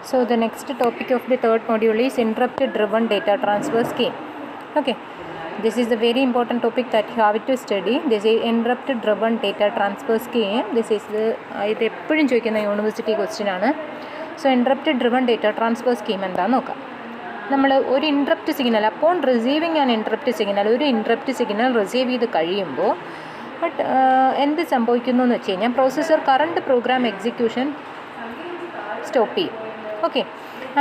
So the next topic of the third module is interrupt driven data transfer scheme. Okay, this is a very important topic that you have to study. This is interrupt driven data transfer scheme. This is the ഇത് എപ്പോഴും ചോദിക്കുന്ന university question ആണ്. So interrupt driven data transfer scheme എന്താണെന്ന് നോക്കാം. നമ്മൾ ഒരു interrupt signal upon receiving an interrupt signal ഒരു interrupt signal receive ചെയ്ത് കഴിയുമ്പോൾ എന്ത് സംഭവിക്കുന്നു എന്ന് വെച്ച് കഴിഞ്ഞാൽ processor current program execution stop ചെയ്യും. Okay,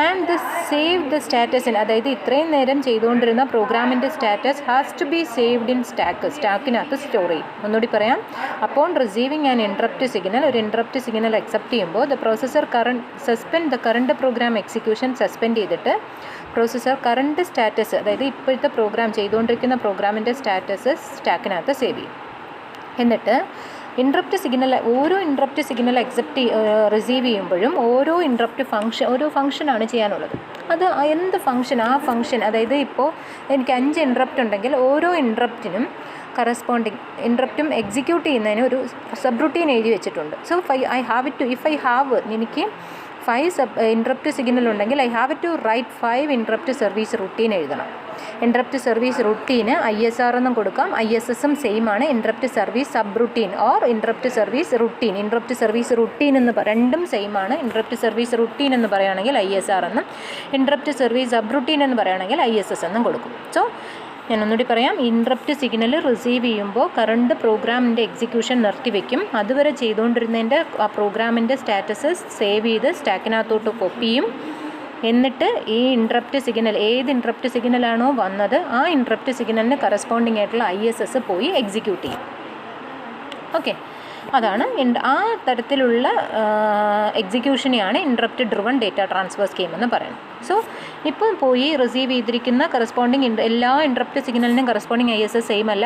and this save the status അതായത് ഇത്രയും നേരം ചെയ്തുകൊണ്ടിരുന്ന പ്രോഗ്രാമിൻ്റെ status has to be saved in സ്റ്റാക്കിനകത്ത് സ്റ്റോർ ചെയ്യും. ഒന്നുകൂടി പറയാം, upon receiving an interrupt signal ഒരു ഇൻട്രപ്റ്റ് സിഗ്നൽ അക്സെപ്റ്റ് ചെയ്യുമ്പോൾ the processor suspend the current program execution suspend ചെയ്തിട്ട് പ്രോസസ്സർ കറണ്ട് സ്റ്റാറ്റസ് അതായത് ഇപ്പോഴത്തെ പ്രോഗ്രാം ചെയ്തുകൊണ്ടിരിക്കുന്ന പ്രോഗ്രാമിൻ്റെ സ്റ്റാറ്റസ് സ്റ്റാക്കിനകത്ത് സേവ് ചെയ്യും. എന്നിട്ട് ഓരോ ഇൻട്രപ്റ്റ് സിഗ്നൽ റിസീവ് ചെയ്യുമ്പോഴും ഓരോ ഫംഗ്ഷനാണ് ചെയ്യാനുള്ളത്. അത് എന്ത് ഫംഗ്ഷൻ, ആ ഫംഗ്ഷൻ അതായത് ഇപ്പോൾ എനിക്ക് 5 ഇൻട്രപ്റ്റ് ഉണ്ടെങ്കിൽ ഓരോ ഇൻട്രപ്റ്റിനും കറസ്പോണ്ടിങ് ഇൻട്രപ്റ്റും എക്സിക്യൂട്ട് ചെയ്യുന്നതിന് ഒരു സബ് റൂട്ടീൻ എഴുതി വെച്ചിട്ടുണ്ട്. സോ എനിക്ക് 5 ഇൻട്രപ്റ്റ് സിഗ്നൽ ഉണ്ടെങ്കിൽ I have to write 5 interrupt service routine എഴുതണം. ഇൻട്രപ്റ്റ് സർവീസ് റുട്ടീന് ISR എന്നും കൊടുക്കാം, ISSും സെയിം ആണ്. Interrupt service sub routine or interrupt service routine. Interrupt service routine എന്ന് രണ്ടും സെയിം ആണ്. ഇൻട്രപ്റ്റ് സർവീസ് റുട്ടീൻ എന്ന് പറയുകയാണെങ്കിൽ ISR എന്നും ഇൻട്രപ്റ്റ് സർവീസ് സബ് റുട്ടീൻ എന്ന് പറയുകയാണെങ്കിൽ ISS എന്നും കൊടുക്കും. സോ ഞാൻ ഒന്നുകൂടി പറയാം, ഇൻട്രപ്റ്റ് സിഗ്നൽ റിസീവ് ചെയ്യുമ്പോൾ കറണ്ട് പ്രോഗ്രാമിൻ്റെ എക്സിക്യൂഷൻ നിർത്തിവെക്കും. അതുവരെ ചെയ്തുകൊണ്ടിരുന്നതിൻ്റെ ആ പ്രോഗ്രാമിൻ്റെ സ്റ്റാറ്റസ് സേവ് ചെയ്ത് സ്റ്റാക്കിനകത്തോട്ട് കോപ്പി ചെയ്യും. എന്നിട്ട് ഈ ഇൻട്രപ്റ്റ് സിഗ്നൽ ഏത് ഇൻട്രപ്റ്റ് സിഗ്നലാണോ വന്നത് ആ ഇൻട്രപ്റ്റ് സിഗ്നലിന് കറസ്പോണ്ടിങ് ആയിട്ടുള്ള ISS പോയി എക്സിക്യൂട്ട് ചെയ്യും. ഓക്കെ, അതാണ് ആ തരത്തിലുള്ള എക്സിക്യൂഷനെയാണ് interrupt driven data transfer scheme എന്ന് പറയുന്നത്. സോ ഇപ്പം പോയി റിസീവ് ചെയ്തിരിക്കുന്ന കറസ്പോണ്ടിങ് എല്ലാ ഇൻട്രപ്റ്റ് സിഗ്നലിനും കറസ്പോണ്ടിങ് ISS സെയിം അല്ല.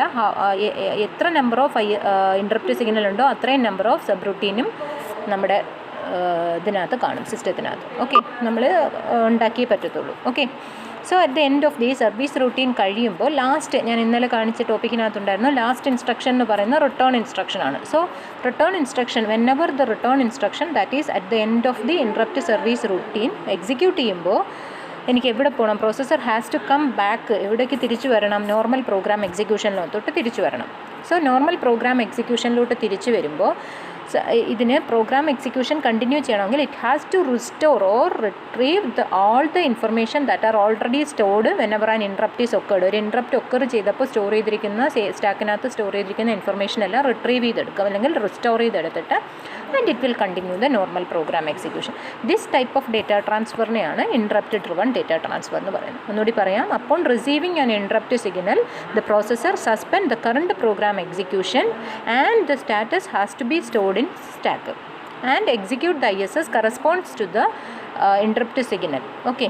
എത്ര നമ്പർ ഓഫ് ഇൻട്രപ്റ്റ് സിഗ്നൽ ഉണ്ടോ അത്രയും നമ്പർ ഓഫ് സബ് റൂട്ടീനും നമ്മുടെ ഇതിനകത്ത് കാണും, സിസ്റ്റത്തിനകത്ത്. ഓക്കെ, നമ്മൾ ഉണ്ടാക്കിയേ പറ്റത്തുള്ളൂ. Okay, so at the end of the service routine കഴിയുമ്പോൾ ലാസ്റ്റ് ഞാൻ ഇന്നലെ കാണിച്ച ടോപ്പിക്കിനകത്തുണ്ടായിരുന്നു ലാസ്റ്റ് ഇൻസ്ട്രക്ഷൻ എന്ന് പറയുന്ന റിട്ടേൺ ഇൻസ്ട്രക്ഷൻ ആണ്. So return instruction whenever the return instruction that is at the end of the interrupt service routine execute ചെയ്യുമ്പോൾ എനിക്ക് എവിടെ പോകണം? Processor has to come back. എവിടേക്ക് തിരിച്ചു വരണം? നോർമൽ പ്രോഗ്രാം എക്സിക്യൂഷനിലോട്ട് തിരിച്ചു വരണം. സോ നോർമൽ പ്രോഗ്രാം എക്സിക്യൂഷനിലോട്ട് തിരിച്ചു വരുമ്പോൾ ഇതിന് പ്രോഗ്രാം എക്സിക്യൂഷൻ കണ്ടിന്യൂ ചെയ്യണമെങ്കിൽ it has to restore or retrieve all the information that are already stored whenever an interrupt is occurred. ഒരു ഇൻട്രപ്റ്റ് ഒക്കർ ചെയ്തപ്പോൾ സ്റ്റോർ ചെയ്തിരിക്കുന്ന സ്റ്റാക്കിനകത്ത് സ്റ്റോർ ചെയ്തിരിക്കുന്ന ഇൻഫർമേഷൻ എല്ലാം റിട്രീവ് ചെയ്തെടുക്കുക അല്ലെങ്കിൽ റിസ്റ്റോർ ചെയ്തെടുത്തിട്ട് and it will continue the normal program execution. This type of data ട്രാൻസ്ഫറിനെയാണ് ഇൻട്രപ്റ്റ് ഡ്രിവൺ ഡേറ്റ ട്രാൻസ്ഫർ എന്ന് പറയുന്നത്. ഒന്നുകൂടി പറയാം, upon receiving an interrupt signal the processor suspend the current program execution and the status has to be stored in stack and execute the ISS corresponds to the interrupt signal. Okay,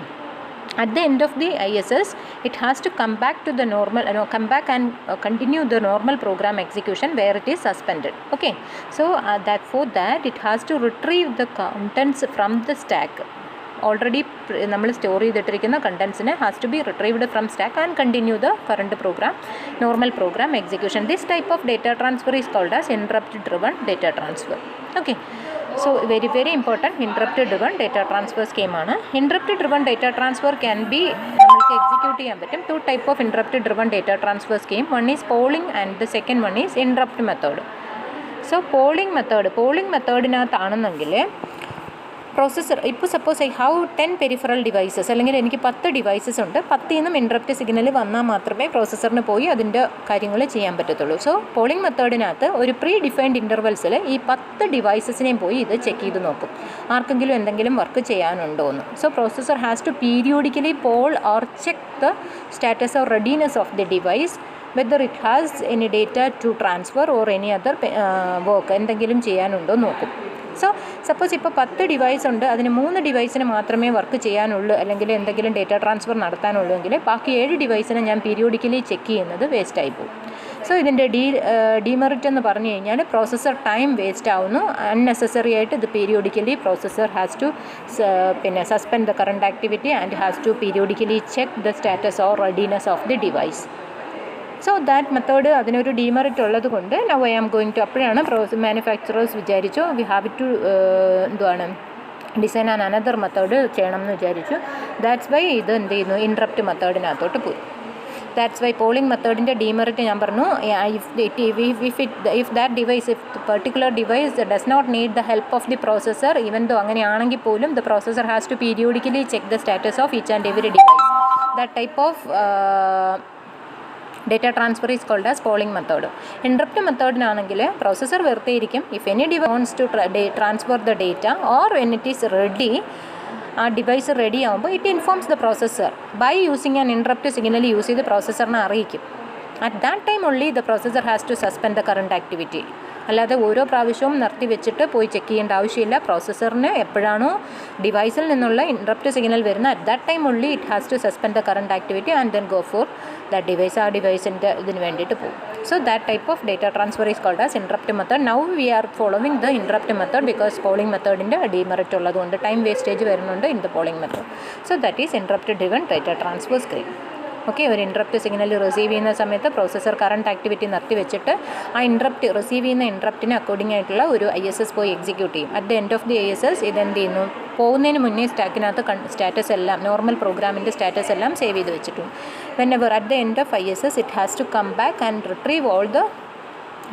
at the end of the ISS it has to come back to the normal come back and continue the normal program execution where it is suspended. Okay, so for that it has to retrieve the contents from the stack. Already നമ്മൾ store ചെയ്തിട്ടിരിക്കുന്ന കണ്ടൻസിനെ has to be retrieved from stack and continue the current program normal program execution. This type of data transfer is called as interrupt driven data transfer. Okay, so very very important interrupt driven data transfer സ്കീമാണ്. Interrupt driven data transfer can be നമുക്ക് execute ചെയ്യാൻ പറ്റും. 2 type of interrupt driven data transfer scheme. One is polling and the second one is interrupt method. So polling മെത്തേഡിനകത്താണെന്നെങ്കിൽ processor ഇപ്പോൾ suppose I have 10 peripheral devices അല്ലെങ്കിൽ എനിക്ക് 10 devices ഉണ്ട്. 10 നിന്നും interrupt signal വന്നാൽ മാത്രമേ പ്രോസസ്സറിന് പോയി അതിൻ്റെ കാര്യങ്ങൾ ചെയ്യാൻ പറ്റത്തുള്ളൂ. സോ പോളിംഗ് മെത്തേഡിനകത്ത് ഒരു പ്രീ ഡിഫൈൻഡ് ഇൻ്റർവെൽസിൽ ഈ 10 ഡിവൈസസിനെയും പോയി ഇത് ചെക്ക് ചെയ്ത് നോക്കും, ആർക്കെങ്കിലും എന്തെങ്കിലും വർക്ക് ചെയ്യാനുണ്ടോ എന്ന്. So processor has to periodically poll or check the status or readiness of the device whether it has any data to transfer or any other work എന്തെങ്കിലും ചെയ്യാനുണ്ടോ നോക്കും. സോ സപ്പോസ് ഇപ്പോൾ 10 ഡിവൈസ് ഉണ്ട്, അതിന് 3 ഡിവൈസിന് മാത്രമേ വർക്ക് ചെയ്യാനുള്ളൂ അല്ലെങ്കിൽ എന്തെങ്കിലും ഡേറ്റ ട്രാൻസ്ഫർ നടത്താനുള്ളൂ എങ്കിൽ ബാക്കി 7 ഡിവൈസിനെ ഞാൻ പീരിയോഡിക്കലി ചെക്ക് ചെയ്യുന്നത് വേസ്റ്റായി പോകും. സോ ഇതിൻ്റെ ഡിമെറിറ്റ് എന്ന് പറഞ്ഞു കഴിഞ്ഞാൽ പ്രോസസ്സർ ടൈം വേസ്റ്റ് ആവുന്നു. അൺനെസസറി ആയിട്ട് ഇത് periodically processor has to suspend the current activity and has to periodically check the status or readiness of the device. So that method അതിനൊരു ഡിമെറിറ്റ് ഉള്ളത് കൊണ്ട് now I am going to അപ്പോഴാണ് manufacturers വിചാരിച്ചു we have to design and another method ചെയ്യണം എന്ന് വിചാരിച്ചു. That's why ഇത് എന്ത് ചെയ്യുന്നു, ഇൻട്രപ്റ്റ് മെത്തേഡിനകത്തോട്ട് പോയി. ദാറ്റ്സ് വൈ പോളിംഗ് മെത്തേഡിൻ്റെ ഡീമെറിറ്റ് ഞാൻ പറഞ്ഞു, if that device, if particular device does not need the help of the processor, even though അങ്ങനെയാണെങ്കിൽ പോലും the processor has to periodically check the status of each and every device. That type of data transfer is called as polling method. Interrupt മെത്തേഡിനാണെങ്കിൽ processor വെറുതെ ഇരിക്കും. If any device wants to transfer the data or when it is ready, ആ device ready ആകുമ്പോൾ it informs the processor by using an interrupt signal use ചെയ്ത് പ്രോസസ്സറിനെ അറിയിക്കും. At that time only the processor has to suspend the current activity. അല്ലാതെ ഓരോ പ്രാവശ്യവും നിർത്തി വെച്ചിട്ട് പോയി ചെക്ക് ചെയ്യേണ്ട ആവശ്യമില്ല. പ്രോസസ്സറിന് എപ്പോഴാണോ ഡിവൈസിൽ നിന്നുള്ള ഇൻട്രപ്റ്റ് സിഗ്നൽ വരുന്നത്, at that time only it has to suspend the current activity and then go for that device. ആ ഡിവൈസിൻ്റെ ഇതിന് വേണ്ടിയിട്ട് പോകും. So that type of data transfer is called as interrupt method. Now we are following the interrupt method because polling മെത്തേഡിൻ്റെ demerit ഉള്ളതുകൊണ്ട് time wastage വരുന്നുണ്ട് in the polling method. So that is interrupt driven data transfer scheme. Okay, ഒരു interrupt signal receive ചെയ്യുന്ന സമയത്ത് processor current activity നിർത്തി വെച്ചിട്ട് ആ interrupt receive ചെയ്യുന്ന ഇൻട്രപ്റ്റിന് അക്കോർഡിംഗ് ആയിട്ടുള്ള ഒരു ISS പോയി എക്സിക്യൂട്ട് ചെയ്യും. At the end of the ISS ഇതെന്ത് ചെയ്യുന്നു, പോകുന്നതിന് മുന്നേ സ്റ്റാക്കിനകത്ത് സ്റ്റാറ്റസ് എല്ലാം, നോർമൽ പ്രോഗ്രാമിൻ്റെ സ്റ്റാറ്റസ് എല്ലാം സേവ് ചെയ്ത് വെച്ചിട്ടുണ്ട്. Whenever at the end of ISS it has to come back and retrieve all the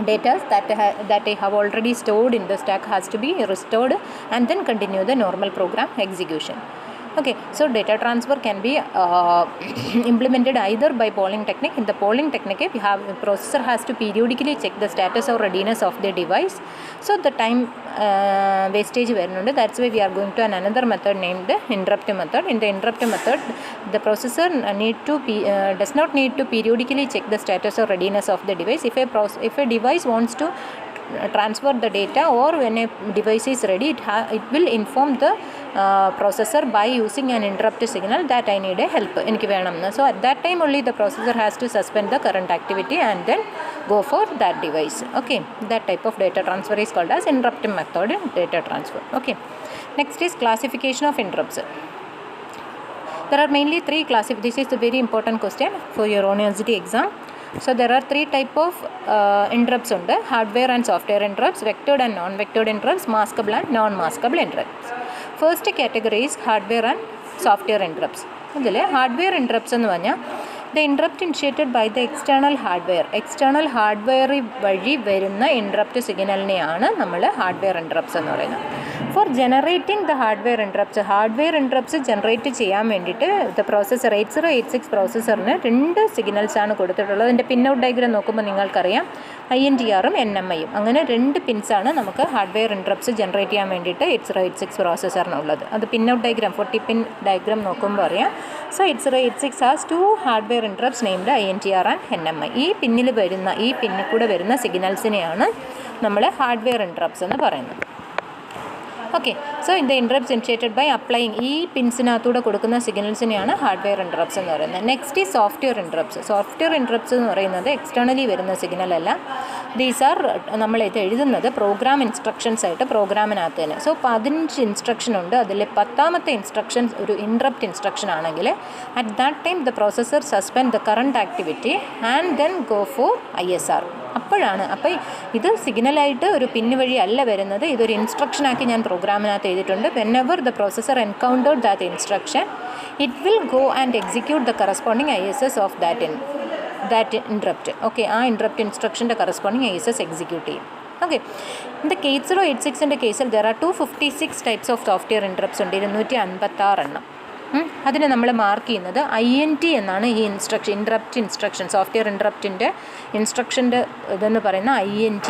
data that I have already stored in the stack has to be restored and then continue the normal program execution. Okay, so data transfer can be implemented either by polling technique. In the polling technique, we have processor has to periodically check the status or readiness of the device. So the time wastage വരുന്നുണ്ട്. That's why we are going to another method named the interrupt method. In the interrupt method, the processor does not need to periodically check the status or readiness of the device. If a device wants to transfer the data or when a device is ready, it will inform the processor by using an interrupt signal that I need a help. So at that time only the processor has to suspend the current activity and then go for that device. Okay, that type of data transfer is called as interrupt method in data transfer. Okay, next is classification of interrupts. There are mainly three this is a very important question for your university exam. So there are three type of interrupts under hardware and software interrupts, vectored and non-vectored interrupts, maskable and non-maskable interrupts. First category is hardware and software interrupts. ഇതിൽ hardware interrupts എന്ന് പറഞ്ഞാൽ the interrupt initiated by the external hardware വഴി വരുന്ന interrupt സിഗ്നലിനെയാണ് നമ്മൾ hardware interrupts എന്ന് പറയുന്നത്. For generating the hardware interrupts generate ചെയ്യാൻ വേണ്ടിയിട്ട് the processor 8086 പ്രോസസ്സറിന് രണ്ട് സിഗ്നൽസാണ് കൊടുത്തിട്ടുള്ളത്. അതിൻ്റെ പിൻ ഔട്ട് ഡയഗ്രാം നോക്കുമ്പോൾ നിങ്ങൾക്കറിയാം INTRഉം NMIയും അങ്ങനെ രണ്ട് പിൻസാണ് നമുക്ക് ഹാർഡ്വെയർ ഇൻട്രപ്റ്റ്സ് ജനറേറ്റ് ചെയ്യാൻ വേണ്ടിയിട്ട് 8086 പ്രോസസ്സറിനുള്ളത്. അത് pin out diagram 40 pin diagram നോക്കുമ്പോൾ അറിയാം. So 8086 has two hardware interrupts named INTR and NMI. ഈ പിന്നിൽ കൂടെ വരുന്ന സിഗ്നൽസിനെയാണ് നമ്മൾ ഹാർഡ്വെയർ ഇൻട്രപ്റ്റ്സ് എന്ന് പറയുന്നത്. Okay, so in the interrupts initiated by applying ഈ പിൻസിനകത്തൂടെ കൊടുക്കുന്ന സിഗ്നൽസിനെയാണ് ഹാർഡ്വെയർ ഇൻട്രപ്റ്റ്സ് എന്ന് പറയുന്നത്. നെക്സ്റ്റ് ഈ സോഫ്റ്റ്വെയർ ഇൻട്രപ്റ്റ്സ് എന്ന് പറയുന്നത് എക്സ്റ്റേണലി വരുന്ന സിഗ്നലല്ല. ദീസ് ആർ നമ്മൾ ഇത് എഴുതുന്നത് പ്രോഗ്രാം ഇൻസ്ട്രക്ഷൻസ് ആയിട്ട് പ്രോഗ്രാമിനകത്ത് തന്നെ. സോ 15 ഇൻസ്ട്രക്ഷൻ ഉണ്ട്. അതിൽ 10ാമത്തെ ഇൻസ്ട്രക്ഷൻ ഒരു ഇൻട്രപ്റ്റ് ഇൻസ്ട്രക്ഷൻ ആണെങ്കിൽ at that time the processor suspend the current activity and then go four ISR. അപ്പോഴാണ് ഇത് സിഗ്നലായിട്ട് ഒരു പിന്ന് വഴി അല്ല വരുന്നത്, ഇതൊരു ഇൻസ്ട്രക്ഷനാക്കി ഞാൻ പ്രോഗ്രാമിനകത്ത് എഴുതിയിട്ടുണ്ട്. When ever the processor encountered that instruction it will go and execute the corresponding ISS of that interrupt. Okay, ആ ഇൻട്രപ്റ്റ് ഇൻസ്ട്രക്ഷൻ്റെ കറസ്പോണ്ടിങ് ISS എക്സിക്യൂട്ട് ചെയ്യും. ഓക്കെ, ഇൻ ദ 8086ൻ്റെ കേസിൽ there are 256 types of software interrupts ഉണ്ട്, 256 എണ്ണം. അതിന് നമ്മൾ mark ചെയ്യുന്നത് INT എന്നാണ്. ഈ ഇൻട്രപ്റ്റ് ഇൻസ്ട്രക്ഷൻ സോഫ്റ്റ്വെയർ ഇൻട്രപ്റ്റിൻ്റെ ഇൻസ്ട്രക്ഷൻ്റെ ഇതെന്ന് പറയുന്ന INT.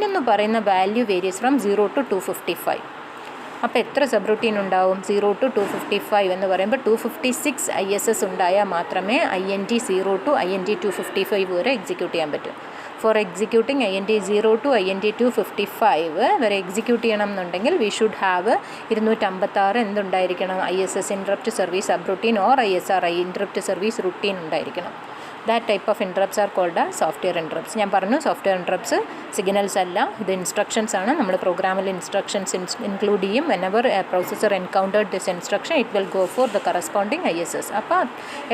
എന്ന് പറയുന്ന വാല്യൂ വേരിയസ് ഫ്രം 0 to 255. അപ്പോൾ എത്ര സബ് റൂട്ടീൻ ഉണ്ടാവും? 0 to 255 എന്ന് പറയുമ്പോൾ 256 ISS ഉണ്ടായാൽ മാത്രമേ INT 0 to INT 255 വരെ എക്സിക്യൂട്ട് ചെയ്യാൻ പറ്റൂ. For executing INT 0 to INT 255 വരെ എക്സിക്യൂട്ട് ചെയ്യണം എന്നുണ്ടെങ്കിൽ വി ഷുഡ് ഹാവ് 256 എന്തുണ്ടായിരിക്കണം? ISS interrupt service subroutine or ISR interrupt service routine ഉണ്ടായിരിക്കണം. That type of interrupts are called software interrupts. ഞാൻ പറഞ്ഞു സോഫ്റ്റ്വെയർ ഇൻട്രപ്റ്റ്സ് സിഗ്നൽസ് അല്ല, ഇത് ഇൻസ്ട്രക്ഷൻസ് ആണ്. നമ്മൾ പ്രോഗ്രാമിൽ ഇൻസ്ട്രക്ഷൻസ് ഇൻക്ലൂഡ് ചെയ്യും. Whenever processor encountered this instruction it will go for the corresponding ISS. അപ്പോൾ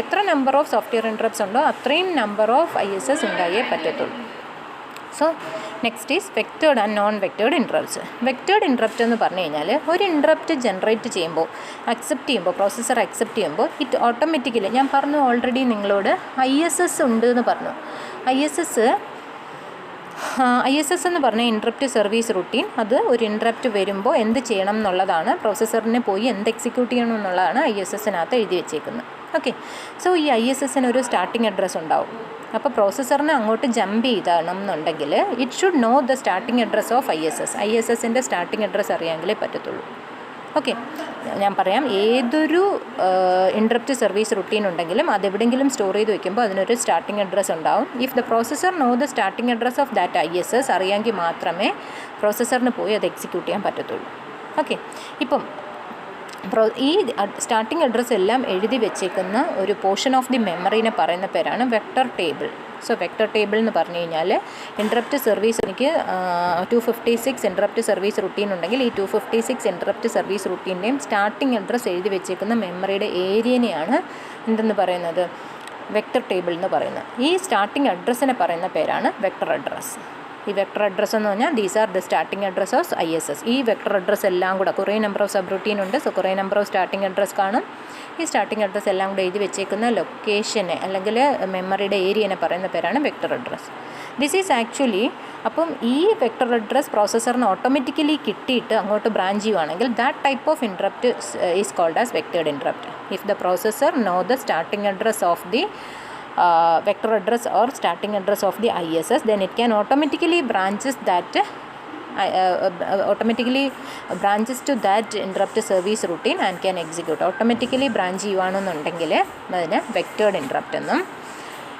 എത്ര നമ്പർ ഓഫ് സോഫ്റ്റ്വെയർ ഇൻട്രപ്റ്റ്സ് ഉണ്ടോ അത്രയും നമ്പർ ഓഫ് ISS ഉണ്ടായേ പറ്റത്തുള്ളൂ. So next is vectored and non vectored interrupts. Vectored interrupt എന്ന് പറഞ്ഞു കഴിഞ്ഞാൽ ഒരു ഇൻട്രപ്റ്റ് ജനറേറ്റ് ചെയ്യുമ്പോൾ പ്രോസസ്സർ അക്സെപ്റ്റ് ചെയ്യുമ്പോൾ ഇറ്റ് ഓട്ടോമാറ്റിക്കലി, ഞാൻ പറഞ്ഞു ഓൾറെഡി നിങ്ങളോട് ISS ഉണ്ട് എന്ന് പറഞ്ഞു. ISS എന്ന് പറഞ്ഞ ഇൻട്രപ്റ്റ് സർവീസ് റുട്ടീൻ, അത് ഒരു ഇൻട്രപ്റ്റ് വരുമ്പോൾ എന്ത് ചെയ്യണം എന്നുള്ളതാണ്, പ്രോസസ്സറിനെ പോയി എന്ത് എക്സിക്യൂട്ട് ചെയ്യണം എന്നുള്ളതാണ് ISSനകത്ത് എഴുതി വെച്ചേക്കുന്നത്. ഓക്കെ, സോ ഈ ISSന് ഒരു സ്റ്റാർട്ടിംഗ് അഡ്രസ്സ് ഉണ്ടാവും. അപ്പോൾ പ്രോസസ്സറിനെ അങ്ങോട്ട് ജമ്പ് ചെയ്യണം എന്നുണ്ടെങ്കിൽ it should know the starting address of ISSൻ്റെ സ്റ്റാർട്ടിംഗ് അഡ്രസ്സ് അറിയാമെങ്കിലേ പറ്റത്തുള്ളൂ. ഓക്കെ, ഞാൻ പറയാം, ഏതൊരു ഇൻട്രപ്റ്റ് സർവീസ് റുട്ടീൻ ഉണ്ടെങ്കിലും അതെവിടെയെങ്കിലും സ്റ്റോർ ചെയ്ത് വെക്കുമ്പോൾ അതിനൊരു സ്റ്റാർട്ടിംഗ് അഡ്രസ്സ് ഉണ്ടാവും. If the processor know the starting address of that ISS അറിയാമെങ്കിൽ മാത്രമേ പ്രോസസ്സറിന് പോയി അത് എക്സിക്യൂട്ട് ചെയ്യാൻ പറ്റത്തുള്ളൂ. ഓക്കെ, ഇപ്പം ഈ സ്റ്റാർട്ടിംഗ് അഡ്രസ്സ് എല്ലാം എഴുതി വെച്ചേക്കുന്ന ഒരു പോർഷൻ ഓഫ് ദി മെമ്മറീനെ പറയുന്ന പേരാണ് vector table. So vector table എന്ന് പറഞ്ഞു കഴിഞ്ഞാൽ ഇൻട്രപ്റ്റ് സർവീസ്, എനിക്ക് 256 ഇൻട്രപ്റ്റ് സർവീസ് റുട്ടീൻ ഉണ്ടെങ്കിൽ ഈ 256 ഇൻട്രപ്റ്റ് സർവീസ് റുട്ടീൻ്റെയും സ്റ്റാർട്ടിംഗ് അഡ്രസ്സ് എഴുതി വെച്ചേക്കുന്ന മെമ്മറിയുടെ ഏരിയനെയാണ് എന്തെന്ന് പറയുന്നത്, വെക്ടർ ടേബിൾ എന്ന് പറയുന്നത്. ഈ സ്റ്റാർട്ടിംഗ് അഡ്രസ്സിനെ പറയുന്ന പേരാണ് വെക്ടർ അഡ്രസ്സ്. ഈ വെക്ടർ അഡ്രസ്സ് എന്ന് പറഞ്ഞാൽ these are the starting address of ISS. ഈ വെക്ടർ അഡ്രസ്സ് എല്ലാം കൂടെ കുറേ നമ്പർ ഓഫ് സബ് റുട്ടീൻ ഉണ്ട്. സോ കുറേ നമ്പർ ഓഫ് സ്റ്റാർട്ടിംഗ് അഡ്രസ്സ് കാണും. ഈ സ്റ്റാർട്ടിംഗ് അഡ്രസ്സ് എല്ലാം കൂടെ എഴുതി വെച്ചേക്കുന്ന ലൊക്കേഷനെ അല്ലെങ്കിൽ മെമ്മറിയുടെ ഏരിയനെ പറയുന്ന പേരാണ് vector address. This is actually, അപ്പം ഈ വെക്ടർ അഡ്രസ്സ് പ്രോസസ്സറിന് ഓട്ടോമാറ്റിക്കലി കിട്ടിയിട്ട് അങ്ങോട്ട് ബ്രാഞ്ച് ചെയ്യുവാണെങ്കിൽ that type of interrupt is called as vectored interrupt. If the processor know the starting address of the vector address or starting address of the ISS, then it can automatically branches to that interrupt service routine and can execute. Automatically branch ചെയ്യുവാണെന്നുണ്ടെങ്കിൽ അതിന് വെക്റ്റേർഡ് interrupt എന്നും.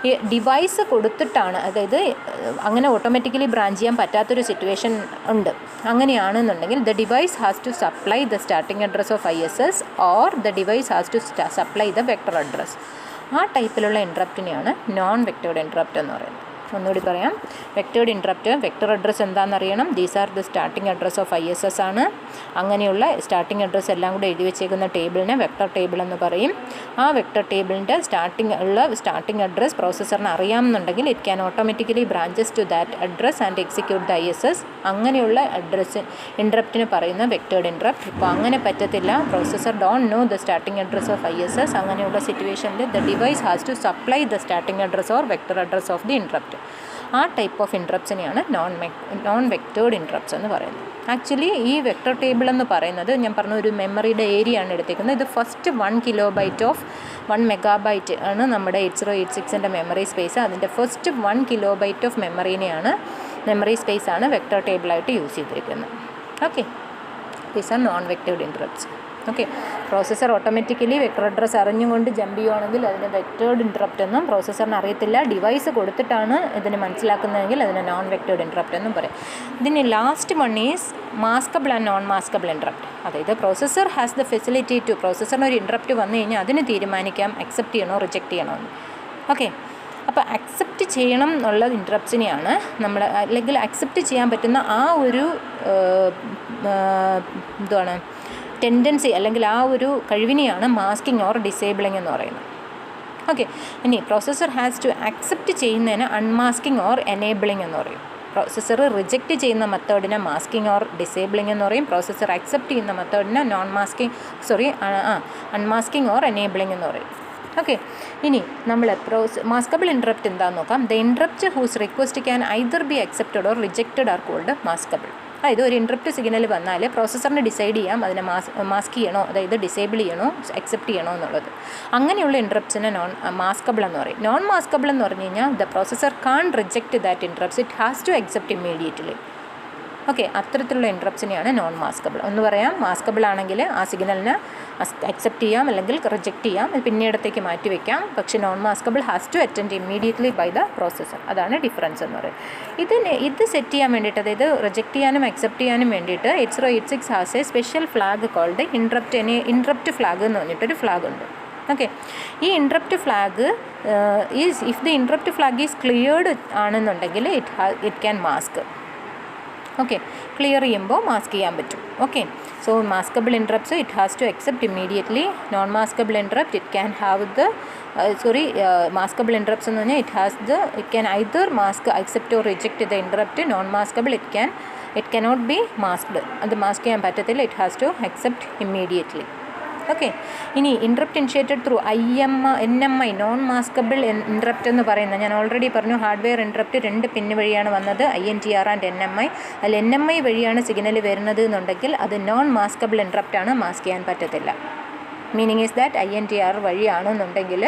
ഈ device കൊടുത്തിട്ടാണ്, അതായത് അങ്ങനെ automatically branch ചെയ്യാൻ പറ്റാത്തൊരു situation ഉണ്ട്, അങ്ങനെയാണെന്നുണ്ടെങ്കിൽ the device has to supply the starting address of ISS or the device has to supply the vector address. ആ ടൈപ്പിലുള്ള ഇൻട്രപ്റ്റിനെയാണ് നോൺ വെക്റ്റേർഡ് ഇൻട്രപ്റ്റ് എന്ന് പറയുന്നത്. ഒന്നുകൂടി പറയാം, വെക്റ്റേർഡ് ഇൻട്രപ്റ്റ്, വെക്ടർ അഡ്രസ്സ് എന്താണെന്നറിയണം. These are the starting address of ISS ആണ്. അങ്ങനെയുള്ള starting address എല്ലാം കൂടെ എഴുതി വെച്ചേക്കുന്ന ടേബിളിനെ വെക്ടർ ടേബിൾ എന്ന് പറയും. ആ വെക്ടർ ടേബിളിൻ്റെ സ്റ്റാർട്ടിംഗ് അഡ്രസ്സ് പ്രോസസ്സറിന് അറിയാമെന്നുണ്ടെങ്കിൽ it can automatically branches to that address and execute the ISS. അങ്ങനെയുള്ള ഇൻട്രപ്റ്റിന് പറയുന്ന വെക്റ്റേർഡ് ഇൻട്രപ്റ്റ്. ഇപ്പോൾ അങ്ങനെ പറ്റത്തില്ല, processor don't know the starting address of ISS. അങ്ങനെയുള്ള സിറ്റുവേഷനിൽ the device has to supply the starting address or vector address of the interrupt. ആ type of ഇൻട്രപ്റ്റ്സിനെയാണ് നോൺ വെക്റ്റേർഡ് ഇൻട്രപ്റ്റ്സ് എന്ന് പറയുന്നത്. ആക്ച്വലി ഈ വെക്ടർ ടേബിൾ എന്ന് പറയുന്നത് ഞാൻ പറഞ്ഞ ഒരു മെമ്മറിയുടെ ഏരിയ ആണ് എടുത്തേക്കുന്നത്. ഇത് ഫസ്റ്റ് 1 കിലോബൈറ്റ് ഓഫ് 1 മെഗാബൈറ്റ് ആണ് നമ്മുടെ 8086ൻ്റെ മെമ്മറി സ്പേസ്. അതിൻ്റെ first 1 kilobyte of memory space ആണ് വെക്ടർ ടേബിളായിട്ട് യൂസ് ചെയ്തിരിക്കുന്നത്. Okay, these are non vectored interrupts. Okay, processor automatically vector address അറിഞ്ഞുകൊണ്ട് ജമ്പ് ചെയ്യുവാണെങ്കിൽ അതിന് വെക്റ്റേർഡ് ഇൻട്രപ്റ്റ് എന്നും, പ്രോസസ്സറിന് അറിയത്തില്ല ഡിവൈസ് കൊടുത്തിട്ടാണ് ഇതിന് മനസ്സിലാക്കുന്നതെങ്കിൽ അതിന് നോൺ വെക്റ്റേർഡ് ഇൻട്രപ്റ്റ് എന്നും പറയും. ഇതിന് last one is maskable and non maskable interrupt. അതായത് processor has the facility to, പ്രോസസ്സറിന് ഒരു ഇൻട്രപ്റ്റ് വന്നു കഴിഞ്ഞാൽ അതിന് തീരുമാനിക്കാം അക്സെപ്റ്റ് ചെയ്യണോ റിജക്റ്റ് ചെയ്യണോ എന്ന്. ഓക്കെ, അപ്പോൾ അക്സെപ്റ്റ് ചെയ്യണം എന്നുള്ള ഇൻട്രപ്റ്റ്സിനെയാണ് നമ്മൾ, അല്ലെങ്കിൽ അക്സെപ്റ്റ് ചെയ്യാൻ പറ്റുന്ന ആ ഒരു എന്താണ് ടെൻഡൻസി അല്ലെങ്കിൽ ആ ഒരു കഴിവിനെയാണ് മാസ്കിംഗ് ഓർ ഡിസേബിളിംഗ് എന്ന് പറയുന്നത്. ഓക്കെ, ഇനി പ്രോസസ്സർ ഹാസ് ടു അക്സെപ്റ്റ് ചെയ്യുന്നതിന് അൺമാസ്കിംഗ് ഓർ എനേബിളിംഗ് എന്ന് പറയും. പ്രോസസ്സർ റിജക്റ്റ് ചെയ്യുന്ന മെത്തേഡിനെ മാസ്കിംഗ് ഓർ ഡിസേബിളിംഗ് എന്ന് പറയും. പ്രോസസ്സർ അക്സെപ്റ്റ് ചെയ്യുന്ന മെത്തേഡിനെ അൺമാസ്കിംഗ് ഓർ എനേബിളിംഗ് എന്ന് പറയും. ഓക്കെ, ഇനി നമ്മൾ മാസ്കബിൾ ഇൻട്രപ്റ്റ് എന്താണെന്ന് നോക്കാം. The interrupt whose request can either be accepted or rejected are called maskable. അതായത് ഒരു ഇൻട്രപ്റ്റ് സിഗ്നൽ വന്നാൽ പ്രോസസ്സറിന് ഡിസൈഡ് ചെയ്യാം അതിനെ മാസ്ക് ചെയ്യണോ, അതായത് ഡിസേബിൾ ചെയ്യണോ അക്സെപ്റ്റ് ചെയ്യണോ എന്നുള്ളത്. അങ്ങനെയുള്ള ഇൻട്രപ്റ്റ്സിനെ മാസ്കബിൾ എന്ന് പറയും. നോൺ മാസ്കബിൾ എന്ന് പറഞ്ഞു കഴിഞ്ഞാൽ the processor can't reject that interrupts, it has to accept immediately. Okay, അത്തരത്തിലുള്ള ഇൻട്രപ്റ്റ്സിനെയാണ് നോൺ മാസ്കബിൾ എന്ന് പറയാം. മാസ്കബിൾ ആണെങ്കിൽ ആ സിഗ്നലിന് അക്സെപ്റ്റ് ചെയ്യാം അല്ലെങ്കിൽ റിജക്റ്റ് ചെയ്യാം, പിന്നീടത്തേക്ക് മാറ്റി വയ്ക്കാം. പക്ഷേ non maskable has to attend immediately by the processor. അതാണ് ഡിഫറൻസ് എന്ന് പറയുന്നത്. ഇത് സെറ്റ് ചെയ്യാൻ വേണ്ടിയിട്ട്, അതായത് റിജക്റ്റ് ചെയ്യാനും അക്സെപ്റ്റ് ചെയ്യാനും വേണ്ടിയിട്ട് 8086 has a special flag called interrupt flag എന്ന് പറഞ്ഞിട്ടൊരു ഫ്ലാഗ് ഉണ്ട്. ഓക്കെ, ഈ interrupt flag if the interrupt flag is cleared ആണെന്നുണ്ടെങ്കിൽ it can mask. Okay, clear ചെയ്യുമ്പോൾ മാസ്ക് ചെയ്യാൻ പറ്റും. Okay, so maskable interrupts it has to accept immediately. Non maskable interrupt it can have the maskable interrupts എന്ന് പറഞ്ഞാൽ it can either mask accept or reject the interrupt. Non maskable it cannot be masked, അത് mask ചെയ്യാൻ പറ്റത്തില്ല. It has to accept immediately. Okay, ഇനി interrupt initiated through NMI non maskable interrupt എന്ന് പറയുന്നത് ഞാൻ already പറഞ്ഞു. ഹാർഡ്വെയർ ഇൻട്രപ്റ്റ് 2 പിന്ന് വഴിയാണ് വന്നത്, INTR ആൻഡ് NMI. അതിൽ NMI വഴിയാണ് സിഗ്നൽ വരുന്നത് എന്നുണ്ടെങ്കിൽ അത് നോൺ മാസ്കബിൾ ഇൻട്രപ്റ്റ് ആണ്, മാസ്ക് ചെയ്യാൻ പറ്റത്തില്ല. മീനിങ് ഈസ് ദാറ്റ് INTR വഴിയാണെന്നുണ്ടെങ്കിൽ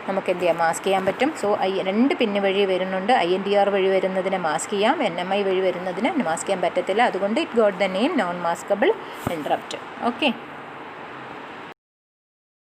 നമുക്ക് എന്ത് ചെയ്യാം, മാസ്ക് ചെയ്യാൻ പറ്റും. സോ 2 പിന്ന് വഴി വരുന്നുണ്ട്. INTR വഴി വരുന്നതിന് മാസ്ക് ചെയ്യാം, NMI വഴി വരുന്നതിന് മാസ്ക് ചെയ്യാൻ പറ്റത്തില്ല. അതുകൊണ്ട് it got the name non maskable interrupt. Okay.